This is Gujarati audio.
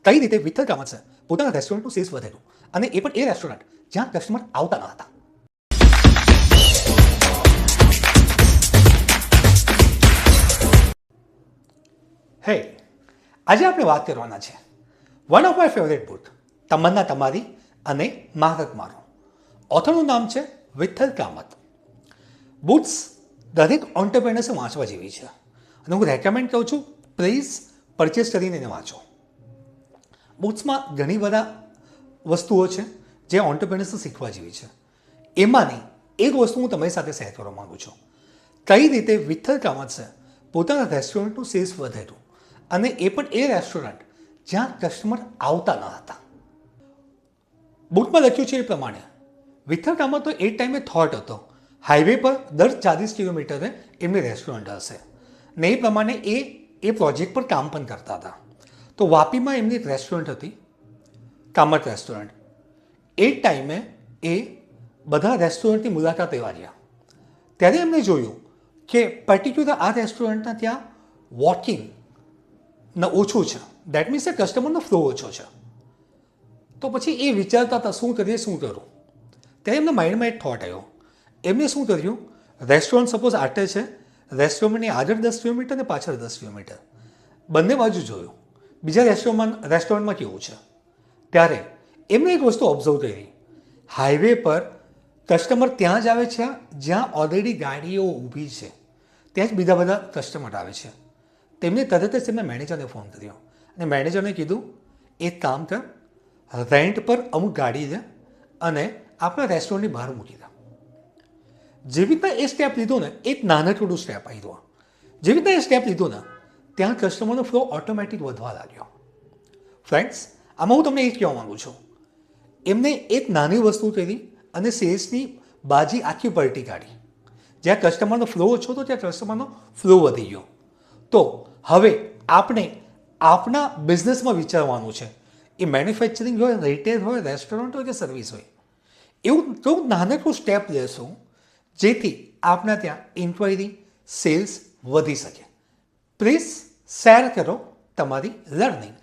કઈ રીતે વિઠ્ઠલ કામત પોતાના રેસ્ટોરન્ટનું સેલ્સ વધાર્યું, અને એ પણ એ રેસ્ટોરન્ટ જ્યાં કસ્ટમર આવતા ન હતા. હે, આજે આપણે વાત કરવાના છે one of my favourite book, તમન્ના તમારી અને માગક મારો. ઓથરનું નામ છે વિઠ્ઠલ કામત. બુક્સ દરેક ઓન્ટરપ્રેનર્સે વાંચવા જેવી છે, અને હું રેકમેન્ડ કરું છું પ્લીઝ પરચેસ કરીને એને વાંચો. બુક્સમાં ઘણી બધા વસ્તુઓ છે જે ઓન્ટરપ્રેનર્સને શીખવા જેવી છે. એમાંની એક વસ્તુ હું તમારી સાથે શેર કરવા માગું છું. કઈ રીતે વિઠ્ઠલ કામત પોતાના રેસ્ટોરન્ટનું સેલ્સ વધાર્યું, અને એ પણ એ રેસ્ટોરન્ટ જ્યાં કસ્ટમર આવતા ન હતા. બુકમાં લખ્યું છે એ પ્રમાણે વિઠ્ઠલ કામતનો એ ટાઈમે થોટ હતો હાઈવે પર દર 40 કિલોમીટરે એમની રેસ્ટોરન્ટ હશે, ને એ પ્રમાણે એ પ્રોજેક્ટ પર કામ પણ કરતા હતા. તો વાપીમાં એમની એક રેસ્ટોરન્ટ હતી, કામત રેસ્ટોરન્ટ. એ ટાઈમે એ બધા રેસ્ટોરન્ટની મુલાકાત લેવા ગયા, ત્યારે એમણે જોયું કે પર્ટિક્યુલર આ રેસ્ટોરન્ટના ત્યાં વોકિંગ ઓછું છે. દેટ મીન્સ એ કસ્ટમરનો ફ્લો ઓછો છે. તો પછી એ વિચારતા હતા શું કરીએ, શું કરું. ત્યારે એમના માઇન્ડમાં એક થોટ આવ્યો. એમને શું કર્યું, રેસ્ટોરન્ટ સપોઝ આટે છે, રેસ્ટોરન્ટની આગળ 10 કિલોમીટર ને પાછળ 10 કિલોમીટર બંને બાજુ જોયું બીજા રેસ્ટોરન્ટમાં કેવું છે. ત્યારે એમને એક વસ્તુ ઓબ્ઝર્વ કરી, હાઈવે પર કસ્ટમર ત્યાં જ આવે છે જ્યાં ઓલરેડી ગાડીઓ ઊભી છે, ત્યાં જ બીજા બધા કસ્ટમર આવે છે. તેમને તરત જ તેમના મેનેજરને ફોન કર્યો, અને મેનેજરને કીધું એક કામ કર, રેન્ટ પર અમુક ગાડી લે અને આપણા રેસ્ટોરન્ટની બહાર મૂકી દે. જેવી રીતના એ સ્ટેપ લીધો ને, એક નાનકડું સ્ટેપ આવ્યો. જેવી રીતના એ સ્ટેપ લીધો ને, ત્યાં કસ્ટમરનો ફ્લો ઓટોમેટિક વધવા લાગ્યો. ફ્રેન્ડ્સ, આમાં હું તમને એ જ કહેવા માગું છું, એમને એક નાની વસ્તુ કરી અને સેલ્સની બાજી આખી પલટી કાઢી. જ્યાં કસ્ટમરનો ફ્લો ઓછો હતો ત્યાં કસ્ટમરનો ફ્લો વધી ગયો. તો હવે આપણે આપણા બિઝનેસમાં વિચારવાનું છે, એ મેન્યુફેક્ચરિંગ હોય, રિટેલ હોય, રેસ્ટોરન્ટ હોય કે સર્વિસ હોય, એવું તો નાનકડું સ્ટેપ લેશું જેથી આપણા ત્યાં ઇન્ક્વાયરી, સેલ્સ વધી શકે. પ્લીઝ શેર કરો તમારી લર્નિંગ.